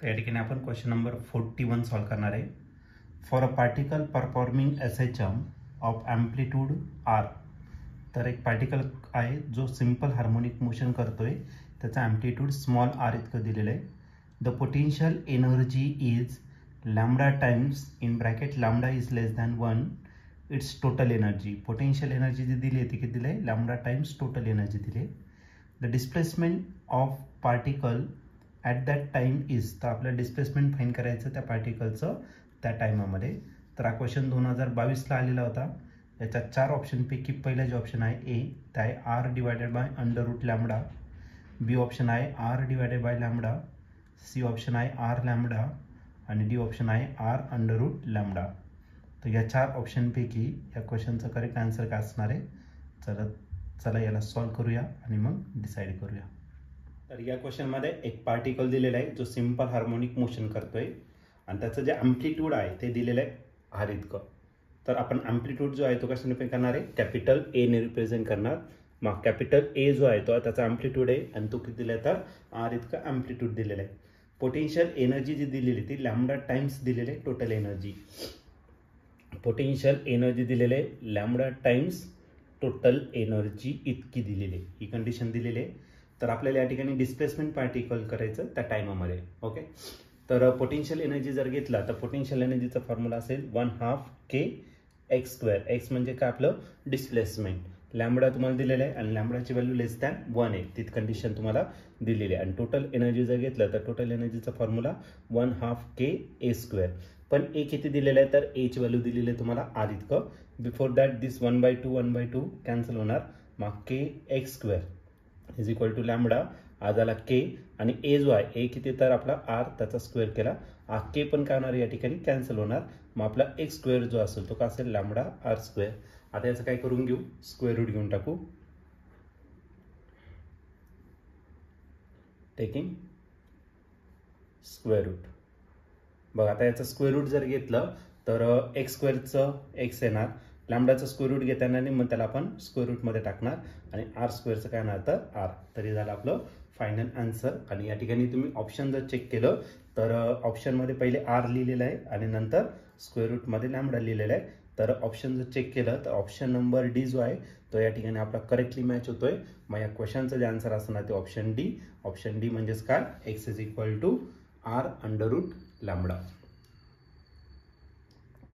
तर या ठिकाणी आपण क्वेश्चन नंबर 41 सॉल्व करणार आहे. For a particle performing SHM of amplitude R. तर एक पार्टिकल आहे जो सिंपल हार्मोनिक मोशन करतोय, त्याचा ॲम्प्लिट्यूड स्मॉल r इतकं दिलेलं आहे. The potential energy is lambda times in bracket lambda is less than 1 it's total energy. Potential energy जी दिली आहे ती किती दिली आहे, लॅम्बडा टाइम्स टोटल एनर्जी दिली आहे. The displacement of particle at that time is. तर आपल्याला डिस्प्लेसमेंट फाईंड करायचं त्या पार्टिकलचं त्या टायमामध्ये. तर हा क्वेश्चन 2022ला आलेला होता. याच्या 4 ऑप्शनपैकी पहिला जे ऑप्शन आहे ए, ते आहे r divided by under root lambda. B option आहे r divided by lambda. C option आहे r लॅम्बडा आणि डी ऑप्शन आहे r अंडर रूट लॅम्बडा. तर या 4 ऑप्शनपैकी या क्वेश्चनचं करेक्ट आन्सर काय असणार आहे. चला याला सॉल्व करूया आणि मग डिसाईड करूया. तर या क्वेश्चनमध्ये एक पार्टिकल दिलेला आहे जो सिंपल हार्मोनिक मोशन करतोय आणि त्याचं जे ॲम्प्लिट्यूड आहे ते दिलेलं आहे r इतकं. तर आपण ॲम्प्लिट्यूड जो आहे तो कशाने रिप्रेझेंट करणार आहे, कॅपिटल ए ने रिप्रेझेंट करणार. मग कॅपिटल ए जो आहे तो त्याचा ॲम्प्लिट्यूड आहे आणि तो किती दिला आहे तर r इतकं ॲम्प्लिट्यूड दिलेलं आहे. पोटेन्शियल एनर्जी जी दिलेली ती लॅम्बडा टाइम्स दिलेली आहे टोटल एनर्जी. पोटेन्शियल एनर्जी दिलेले आहे लॅम्बडा टाइम्स टोटल एनर्जी इतकी दिलेली आहे. ही कंडिशन दिलेली आहे. तर आपल्याला या ठिकाणी डिस्प्लेसमेंट पार्टिकल करायचं त्या टायमामध्ये. ओके, तर पोटेन्शियल एनर्जी जर घेतला तर पोटेन्शियल एनर्जीचा फॉर्म्युला असेल 1/2 kx². एक्स म्हणजे काय आपलं डिस्प्लेसमेंट. लॅम्बडा तुम्हाला दिलेलं आहे आणि लॅम्बडाची व्हॅल्यू लेस दॅन 1 आहे. ती कंडिशन तुम्हाला दिलेली आहे. आणि टोटल एनर्जी जर घेतलं तर टोटल एनर्जीचा फॉर्म्युला 1/2 ka². पण ए किती दिलेलं आहे तर एची व्हॅल्यू दिलेली आहे तुम्हाला r इतकं. बिफोर दॅट दिस 1/2 कॅन्सल होणार. मग kx² is equal to lambda आज आला k आणि ए जो आहे ए किती तर आपला r त्याचा स्क्वेअर केला. k पण काय होणार या ठिकाणी कॅन्सल होणार. मग आपला x² जो असेल तो का असेल लॅम्बडा r². आता याचं काय करून घेऊ, स्क्वेअर रूट घेऊन टाकू. Taking square root. बघा आता याचं स्क्वेअर रूट जर घेतलं तर x² x येणार. लॅम्बडाचं स्क्वेअर रूट घेताना आणि मग त्याला आपण स्क्वेअर रूटमध्ये टाकणार आणि r² काय येणार तर r. तरी झालं आपलं फायनल आन्सर. आणि या ठिकाणी तुम्ही ऑप्शन जर चेक केलं तर ऑप्शनमध्ये पहिले r लिहिलेलं आहे आणि नंतर स्क्वेअर रूटमध्ये लॅम्बडा लिहिलेला आहे. तर ऑप्शन जर चेक केलं तर ऑप्शन नंबर डी जो आहे तो या ठिकाणी आपला करेक्टली मॅच होतोय. मग या क्वेश्चनचं जे आन्सर असणार ते ऑप्शन डी. ऑप्शन डी म्हणजेच काय, x is equal to r under root lambda.